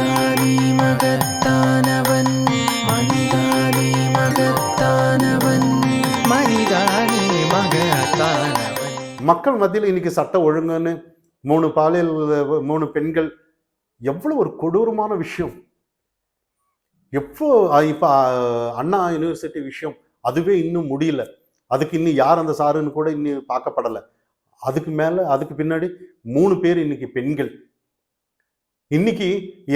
மனிதானே மகத்தானவன், மனிதானே மகத்தானவன், மனிதானே மகத்தானவன். மக்கள் மத்தியில் இன்னைக்கு சட்ட ஒழுங்குன்னு 3 பாலியல் 3 பெண்கள் எவ்வளோ ஒரு கொடூரமான விஷயம். எப்போ இப்போ அண்ணா யூனிவர்சிட்டி விஷயம் அதுவே இன்னும் முடியல. அதுக்கு இன்னும் யார் அந்த சாருன்னு கூட இன்னும் பார்க்கப்படலை. அதுக்கு மேலே அதுக்கு பின்னாடி 3 பேர் இன்னைக்கு பெண்கள். இன்னைக்கு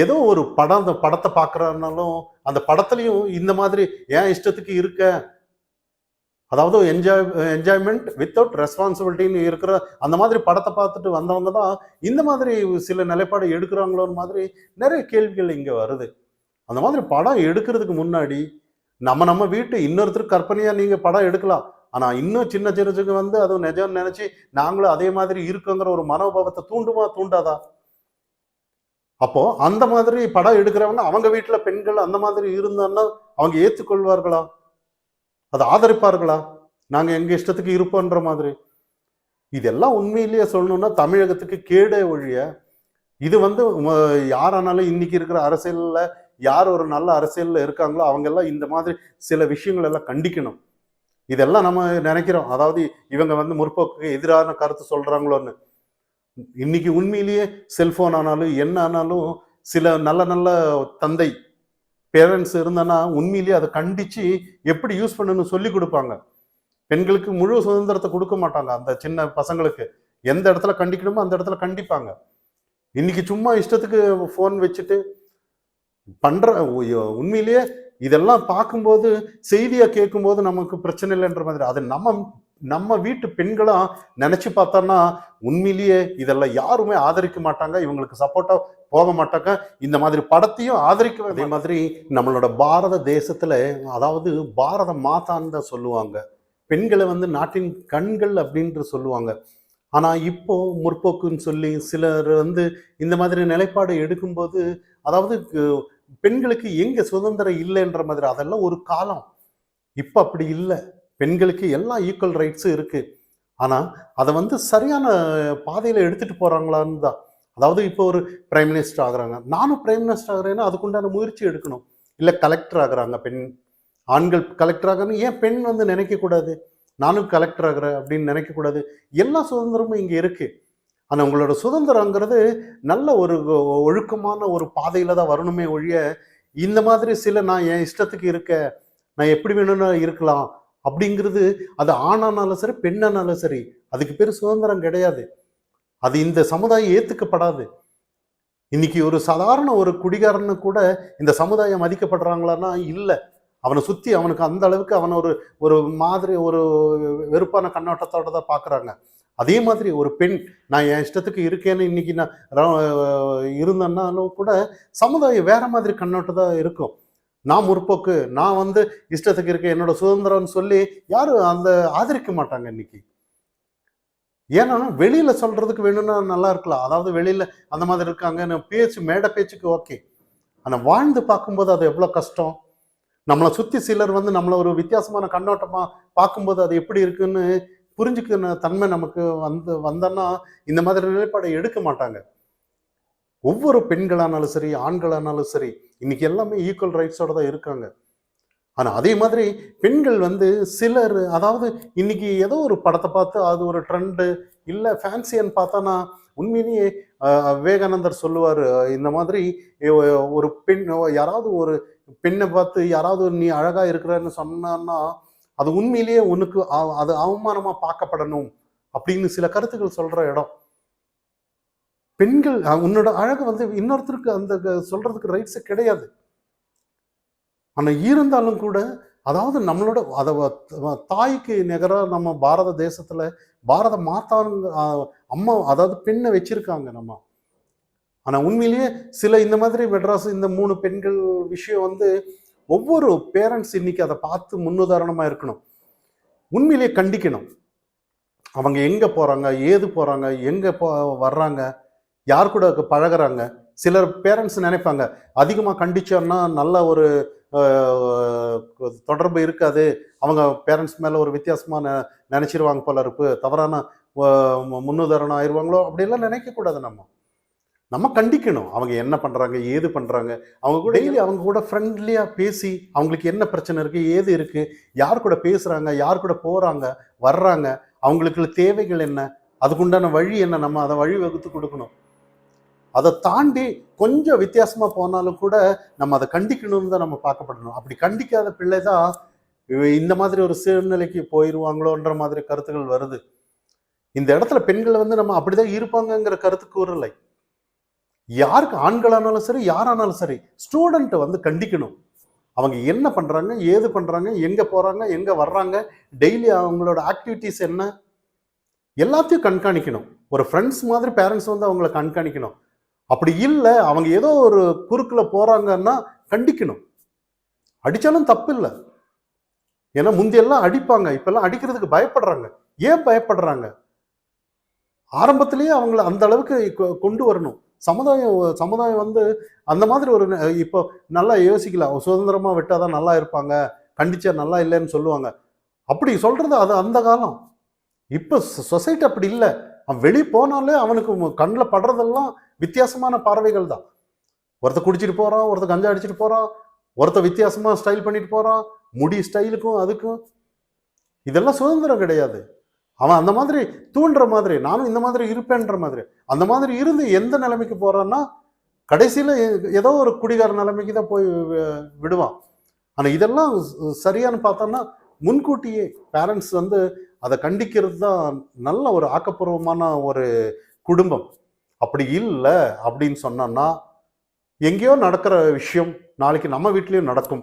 ஏதோ ஒரு படம், அந்த படத்தை பார்க்குறனாலும் அந்த படத்துலையும் இந்த மாதிரி ஏன் இஷ்டத்துக்கு இருக்க, அதாவது என்ஜாய்மெண்ட் வித்தவுட் ரெஸ்பான்சிபிலிட்டின்னு இருக்கிற அந்த மாதிரி படத்தை பார்த்துட்டு வந்தவங்க தான் இந்த மாதிரி சில நிலைப்பாடு எடுக்கிறாங்களோன்னு மாதிரி நிறைய கேள்விகள் இங்கே வருது. அந்த மாதிரி படம் எடுக்கிறதுக்கு முன்னாடி நம்ம வீட்டு இன்னொருத்தருக்கு கற்பனையாக நீங்கள் படம் எடுக்கலாம். ஆனால் இன்னும் சின்ன சின்னச்சுக்கு வந்து அதுவும் நிஜம்னு நினச்சி நாங்களும் அதே மாதிரி இருக்குங்கிற ஒரு மனோபாவத்தை தூண்டாதா? அப்போ அந்த மாதிரி படம் எடுக்கிறவங்க அவங்க வீட்டில் பெண்கள் அந்த மாதிரி இருந்தான்னா அவங்க ஏற்றுக்கொள்வார்களா? அதை ஆதரிப்பார்களா? நாங்கள் எங்கள் இஷ்டத்துக்கு இருப்போன்ற மாதிரி. இதெல்லாம் உண்மையிலேயே சொல்லணும்னா தமிழகத்துக்கு கேடே ஒழிய இது வந்து யாரானாலும் இன்னைக்கு இருக்கிற அரசியலில் யார் ஒரு நல்ல அரசியலில் இருக்காங்களோ அவங்கெல்லாம் இந்த மாதிரி சில விஷயங்கள் எல்லாம் கண்டிக்கணும். இதெல்லாம் நம்ம நினைக்கிறோம், அதாவது இவங்க வந்து முற்போக்கு எதிரான கருத்து சொல்கிறாங்களோன்னு. இன்னைக்கு உண்மையிலேயே செல்ஃபோன் ஆனாலும் என்ன ஆனாலும் சில நல்ல தந்தை பேரண்ட்ஸ் இருந்தானா உண்மையிலேயே அதை கண்டித்து எப்படி யூஸ் பண்ணணும்னு சொல்லி கொடுப்பாங்க. பெண்களுக்கு முழு சுதந்திரத்தை கொடுக்க மாட்டாங்க. அந்த சின்ன பசங்களுக்கு எந்த இடத்துல கண்டிக்கணுமோ அந்த இடத்துல கண்டிப்பாங்க. இன்னைக்கு சும்மா இஷ்டத்துக்கு ஃபோன் வச்சுட்டு பண்ற உண்மையிலேயே இதெல்லாம் பார்க்கும்போது செய்தியா கேட்கும்போது நமக்கு பிரச்சனை இல்லைன்ற மாதிரி அது நம்ம வீட்டு பெண்களா நினைச்சு பார்த்தோம்னா உண்மையிலேயே இதெல்லாம் யாருமே ஆதரிக்க மாட்டாங்க, இவங்களுக்கு சப்போர்ட்டா போக மாட்டாங்க. இந்த மாதிரி படத்தையும் ஆதரிக்க அதே மாதிரி நம்மளோட பாரத தேசத்துல, அதாவது பாரத மாதான்னு தான் சொல்லுவாங்க. பெண்களை வந்து நாட்டின் கண்கள் அப்படின்று சொல்லுவாங்க. ஆனா இப்போ முற்போக்குன்னு சொல்லி சிலர் வந்து இந்த மாதிரி நிலைப்பாடு எடுக்கும்போது, அதாவது பெண்களுக்கு எங்க சுதந்திரம் இல்லைன்ற மாதிரி. அதெல்லாம் ஒரு காலம். இப்ப அப்படி இல்லை. பெண்களுக்கு எல்லா ஈக்குவல் ரைட்ஸும் இருக்கு. ஆனா அதை வந்து சரியான பாதையில எடுத்துட்டு போறாங்களான்னு தான். அதாவது இப்போ ஒரு பிரைம் மினிஸ்டர் ஆகுறாங்க, நானும் பிரைம் மினிஸ்டர் ஆகுறேன்னா அதுக்குண்டான முயற்சி எடுக்கணும். இல்லை கலெக்டர் ஆகுறாங்க பெண், ஆண்கள் கலெக்டர் ஆகணும், ஏன் பெண் வந்து நினைக்கக்கூடாது நானும் கலெக்டர் ஆகுறேன் அப்படின்னு நினைக்கக்கூடாது? எல்லா சுதந்திரமும் இங்கே இருக்கு. ஆனால் உங்களோட சுதந்திரங்கிறது நல்ல ஒரு ஒழுக்கமான ஒரு பாதையில தான் வரணுமே ஒழிய இந்த மாதிரி சில நான் என் இஷ்டத்துக்கு இருக்க, நான் எப்படி வேணும்னு இருக்கலாம் அப்படிங்கிறது, அது ஆணானாலும் சரி பெண்ணானாலும் சரி, அதுக்கு பேர் சுதந்திரம் கிடையாது. அது இந்த சமுதாயம் ஏற்றுக்கப்படாது. இன்னைக்கு ஒரு சாதாரண ஒரு குடிகாரன்னு கூட இந்த சமுதாயம் மதிக்கப்படுறாங்களான்னா இல்லை. அவனை சுற்றி அவனுக்கு அந்த அளவுக்கு அவனை ஒரு மாதிரி ஒரு வெறுப்பான கண்ணோட்டத்தோட தான் பார்க்குறாங்க. அதே மாதிரி ஒரு பெண் நான் என் இஷ்டத்துக்கு இருக்கேன்னு இன்னைக்கு நான் இருந்தேன்னாலும் கூட சமுதாயம் வேற மாதிரி கண்ணோட்டம் தான் இருக்கும். நான் முற்போக்கு, நான் வந்து இஷ்டத்துக்கு இருக்கேன், என்னோட சுதந்திரம்னு சொல்லி யாரும் அந்த ஆதரிக்க மாட்டாங்க இன்னைக்கு. ஏன்னா வெளியில சொல்றதுக்கு வேணும்னா நல்லா இருக்கலாம், அதாவது வெளியில அந்த மாதிரி இருக்காங்க பேச்சு மேடை பேச்சுக்கு ஓகே. ஆனா வாழ்ந்து பார்க்கும்போது அது எவ்வளவு கஷ்டம். நம்மளை சுத்தி சிலர் வந்து நம்மளை ஒரு வித்தியாசமான கண்ணோட்டமா பார்க்கும்போது அது எப்படி இருக்குன்னு புரிஞ்சுக்கிற தன்மை நமக்கு வந்தோன்னா இந்த மாதிரி நிலைப்பாடை எடுக்க மாட்டாங்க. ஒவ்வொரு பெண்களானாலும் சரி ஆண்களானாலும் சரி இன்னைக்கு எல்லாமே ஈக்குவல் ரைட்ஸோட தான் இருக்காங்க. ஆனா அதே மாதிரி பெண்கள் வந்து சிலர், அதாவது இன்னைக்கு ஏதோ ஒரு படத்தை பார்த்து அது ஒரு ட்ரெண்டு இல்லை ஃபேன்சின்னு பார்த்தோன்னா உண்மையிலேயே விவேகானந்தர் சொல்லுவார், இந்த மாதிரி ஒரு பெண், யாராவது ஒரு பெண்ணை பார்த்து யாராவது நீ அழகா இருக்கிறன்னு சொன்னான்னா அது உண்மையிலேயே உனக்கு அது அவமானமா பார்க்கப்படணும் அப்படின்னு சில கருத்துக்கள் சொல்ற இடம். பெண்கள் உன்னோட அழகு வந்து இன்னொருத்தருக்கு அந்த சொல்றதுக்கு ரைட்ஸே கிடையாது. ஆனா இருந்தாலும் கூட, அதாவது நம்மளோட தாய்க்கு நிகராக நம்ம பாரத தேசத்துல பாரத மாதான்னு அம்மா, அதாவது பெண்ணை வச்சிருக்காங்க நம்ம. ஆனா உண்மையிலேயே சில இந்த மாதிரி மெட்ராஸ் இந்த 3 பெண்கள் விஷயம் வந்து ஒவ்வொரு பேரண்ட்ஸ் இன்னைக்கு அதை பார்த்து முன்னுதாரணமா இருக்கணும். உண்மையிலேயே கண்டிக்கணும். அவங்க எங்க போறாங்க, ஏது போறாங்க, எங்க வர்றாங்க, யார் கூட பழகுறாங்க. சிலர் பேரண்ட்ஸ் நினைப்பாங்க அதிகமாக கண்டிச்சோன்னா நல்ல ஒரு தொடர்பு இருக்காது, அவங்க பேரண்ட்ஸ் மேலே ஒரு வித்தியாசமாக நினச்சிருவாங்க போல இருக்கு, தவறான முன்னுதாரணம் ஆயிடுவாங்களோ அப்படிலாம் நினைக்கக்கூடாது. நம்ம கண்டிக்கணும். அவங்க என்ன பண்றாங்க, ஏது பண்றாங்க, அவங்க கூட டெய்லி அவங்க கூட ஃப்ரெண்ட்லியா பேசி அவங்களுக்கு என்ன பிரச்சனை இருக்கு, ஏது இருக்கு, யார் கூட பேசுறாங்க, யார் கூட போறாங்க வர்றாங்க, அவங்களுக்கு தேவைகள் என்ன, அதுக்குண்டான வழி என்ன, நம்ம அதை வழி வகுத்து கொடுக்கணும். அதை தாண்டி கொஞ்சம் வித்தியாசமா போனாலும் கூட நம்ம அதை கண்டிக்கணும்னு தான் நம்ம பார்க்கப்படணும். அப்படி கண்டிக்காத பிள்ளை தான் இந்த மாதிரி ஒரு சூழ்நிலைக்கு போயிடுவாங்களோன்ற மாதிரி கருத்துக்கள் வருது. இந்த இடத்துல பெண்கள் வந்து நம்ம அப்படிதான் இருப்பாங்கங்கிற கருத்து கூறலை. யாருக்கு ஆண்களானாலும் சரி யாரானாலும் சரி ஸ்டூடெண்ட் வந்து கண்டிக்கணும். அவங்க என்ன பண்றாங்க, ஏது பண்றாங்க, எங்க போறாங்க, எங்க வர்றாங்க, டெய்லி அவங்களோட ஆக்டிவிட்டிஸ் என்ன, எல்லாத்தையும் கண்காணிக்கணும். ஒரு ஃப்ரெண்ட்ஸ் மாதிரி பேரண்ட்ஸ் வந்து அவங்கள கண்காணிக்கணும். அப்படி இல்லை அவங்க ஏதோ ஒரு குறுக்குல போறாங்கன்னா கண்டிக்கணும். அடிச்சாலும் தப்பு இல்லை. ஏன்னா முந்தையெல்லாம் அடிப்பாங்க, இப்பெல்லாம் அடிக்கிறதுக்கு பயப்படுறாங்க. ஏன் பயப்படுறாங்க? ஆரம்பத்திலேயே அவங்கள அந்த அளவுக்கு கொண்டு வரணும். சமுதாயம் வந்து அந்த மாதிரி ஒரு இப்போ நல்லா யோசிக்கலாம். சுதந்திரமா விட்டாதான் நல்லா இருப்பாங்க, கண்டிச்சா நல்லா இல்லைன்னு சொல்லுவாங்க. அப்படி சொல்றது அது அந்த காலம். இப்போ சொசைட்டி அப்படி இல்லை. அவன் வெளியே போனாலே அவனுக்கு கண்ணில் படுறதெல்லாம் வித்தியாசமான பார்வைகள் தான். ஒருத்தர் குடிச்சிட்டு போறான், ஒருத்தர் கஞ்சா அடிச்சுட்டு போறான், ஒருத்தர் வித்தியாசமா ஸ்டைல் பண்ணிட்டு போறான், முடி ஸ்டைலுக்கும் அதுக்கும். இதெல்லாம் சுதந்திரம் கிடையாது. அவன் அந்த மாதிரி தூண்டுற மாதிரி, நானும் இந்த மாதிரி இருப்பேன்ற மாதிரி, அந்த மாதிரி இருந்து எந்த நிலைமைக்கு போறான்னா கடைசியில ஏதோ ஒரு குடிகார நிலைமைக்கு தான் போய் விடுவான். ஆனா இதெல்லாம் சரியானு பார்த்தோம்னா முன்கூட்டியே பேரண்ட்ஸ் வந்து அதை கண்டிக்கிறது தான் நல்ல ஒரு ஆக்கப்பூர்வமான ஒரு குடும்பம். அப்படி இல்லை அப்படின்னு சொன்னோம்னா எங்கேயோ நடக்கிற விஷயம் நாளைக்கு நம்ம வீட்லயும் நடக்கும்.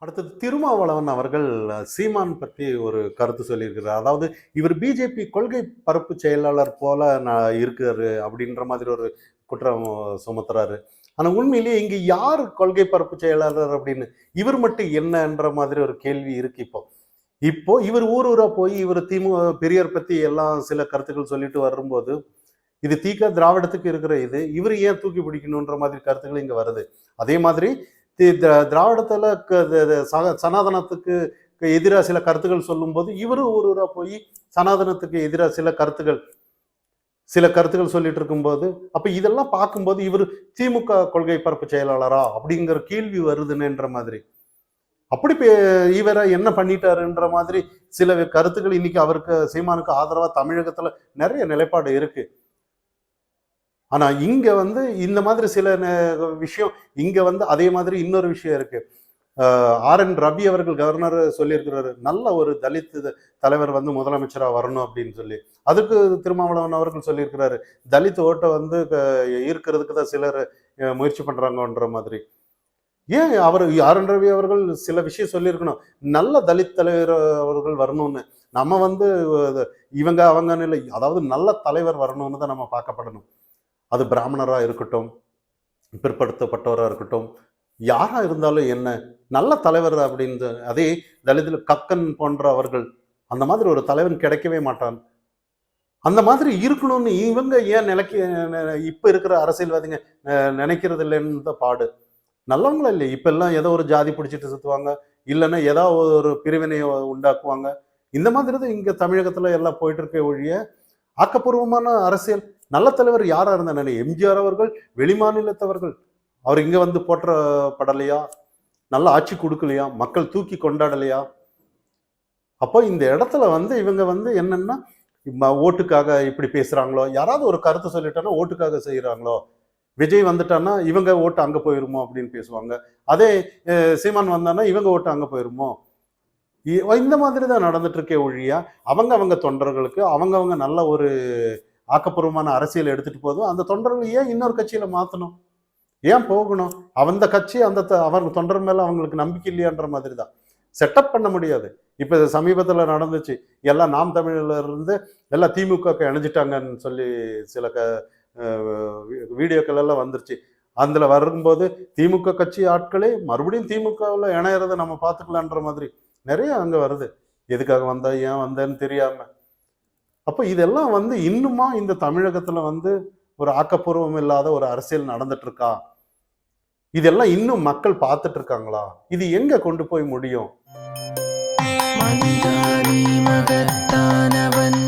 அடுத்தது திருமாவளவன் அவர்கள் சீமான் பற்றி ஒரு கருத்து சொல்லியிருக்கிறார். அதாவது இவர் பிஜேபி கொள்கை பரப்பு செயலாளர் போல இருக்காரு அப்படின்ற மாதிரி ஒரு குற்றம் சுமத்துறாரு. ஆனா உண்மையிலேயே இங்க யார் கொள்கை பரப்பு செயலாளர் அப்படின்னு இவர் மட்டும் என்னன்ற மாதிரி ஒரு கேள்வி இருக்கு. இப்போ இவர் ஊரா போய் இவர் பெரியார் பத்தி எல்லாம் சில கருத்துக்கள் சொல்லிட்டு வரும்போது இது திராவிடத்துக்கு இருக்கிற இது இவர் ஏன் தூக்கி பிடிக்கணுன்ற மாதிரி கருத்துக்கள் இங்க வருது. அதே மாதிரி திராவிடத்துல சனாதனத்துக்கு எதிராக சில கருத்துக்கள் சொல்லும் போது இவரு ஊரா போய் சனாதனத்துக்கு எதிராக சில கருத்துக்கள் சொல்லிட்டு இருக்கும்போது அப்ப இதெல்லாம் பார்க்கும்போது இவர் திமுக கொள்கை பரப்பு செயலாளரா அப்படிங்கிற கேள்வி வருதுன்னுன்ற மாதிரி. அப்படி இவரை என்ன பண்ணிட்டாருன்ற மாதிரி சில கருத்துக்கள் இன்னைக்கு அவருக்கு சீமானுக்கு ஆதரவா தமிழகத்துல நிறைய நிலைப்பாடு இருக்கு. ஆனா இங்க வந்து இந்த மாதிரி சில விஷயம் இங்க வந்து அதே மாதிரி இன்னொரு விஷயம் இருக்கு. RN ரவி அவர்கள் கவர்னர் சொல்லியிருக்கிறாரு, நல்ல ஒரு தலித் தலைவர் வந்து முதலமைச்சரா வரணும் அப்படின்னு சொல்லி. அதுக்கு திருமாவளவன் அவர்கள் சொல்லியிருக்கிறாரு, தலித் ஓட்டை வந்து ஈர்க்கிறதுக்கு தான் சிலர் முயற்சி பண்றாங்கன்ற மாதிரி. ஏன் RN ரவி அவர்கள் சில விஷயம் சொல்லியிருக்கணும், நல்ல தலித் தலைவர் அவர்கள் வரணும்னு. நம்ம வந்து இவங்க அவங்கன்னு இல்லை, அதாவது நல்ல தலைவர் வரணும்னு தான் நம்ம பார்க்கப்படணும். அது பிராமணரா இருக்கட்டும், பிற்படுத்தப்பட்டவராக இருக்கட்டும், யாரா இருந்தாலும் என்ன, நல்ல தலைவர் அப்படின்னு. அதே தலித்துல கக்கன் போன்ற அவர்கள் அந்த மாதிரி ஒரு தலைவன் கிடைக்கவே மாட்டான். அந்த மாதிரி இருக்கணும்னு இவங்க ஏன் இப்ப இருக்கிற அரசியல்வாதிங்க நினைக்கிறது இல்லைன்னு தான் பாடு. நல்லவங்களா இல்லை. இப்ப எல்லாம் ஏதோ ஒரு ஜாதி பிடிச்சிட்டு சுத்துவாங்க, இல்லைன்னா ஏதாவது ஒரு பிரிவினையை உண்டாக்குவாங்க. இந்த மாதிரி தான் இங்க தமிழகத்துல எல்லாம் போயிட்டு இருக்க ஒழிய ஆக்கப்பூர்வமான அரசியல் நல்ல தலைவர் யாரா இருந்தா எம்ஜிஆர் அவர்கள் வெளிமாநிலத்தவர்கள், அவர் இங்க வந்து போற்றப்படலையா, நல்ல ஆட்சி கொடுக்கலையா, மக்கள் தூக்கி கொண்டாடலையா? அப்போ இந்த இடத்துல வந்து இவங்க வந்து என்னன்னா ஓட்டுக்காக இப்படி பேசுறாங்களோ, யாராவது ஒரு கருத்து சொல்லிட்டாங்கன்னா ஓட்டுக்காக செய்யறாங்களோ, விஜய் வந்துட்டான்னா இவங்க ஓட்டு அங்க போயிருமோ அப்படின்னு பேசுவாங்க. அதே சீமான் வந்தான்னா இவங்க ஓட்டு அங்க போயிருமோ, இந்த மாதிரி தான் நடந்துட்டு இருக்கே ஒழியா அவங்க தொண்டர்களுக்கு அவங்க நல்ல ஒரு ஆக்கப்பூர்வமான அரசியல் எடுத்துட்டு போதும். அந்த தொண்டர்கள் ஏன் இன்னொரு கட்சியில மாத்தணும், ஏன் போகணும்? அந்த கட்சி அவங்க தொண்டர் மேல அவங்களுக்கு நம்பிக்கை இல்லையான்ற மாதிரி தான் செட்டப் பண்ண முடியாது. இப்ப சமீபத்துல நடந்துச்சு, எல்லாம் நாம் தமிழ்ல இருந்து எல்லாம் திமுக இணைஞ்சிட்டாங்கன்னு சொல்லி சில வீடியோக்கள் எல்லாம் வந்துருச்சு. அதுல வரும்போது திமுக கட்சி ஆட்களே மறுபடியும் திமுகவில் இணையறதை நம்ம பார்த்துக்கலான்ற மாதிரி நிறைய அங்க வருது. எதுக்காக வந்தா, ஏன் வந்தேன்னு தெரியாம. அப்போ இதெல்லாம் வந்து இன்னுமா இந்த தமிழகத்துல வந்து ஒரு ஆக்கப்பூர்வம் இல்லாத ஒரு அரசியல் நடந்துட்டு இருக்கா? இதெல்லாம் இன்னும் மக்கள் பார்த்துட்டு இருக்காங்களா? இது எங்க கொண்டு போய் முடியும்? மனிதானி மகத்தானவன்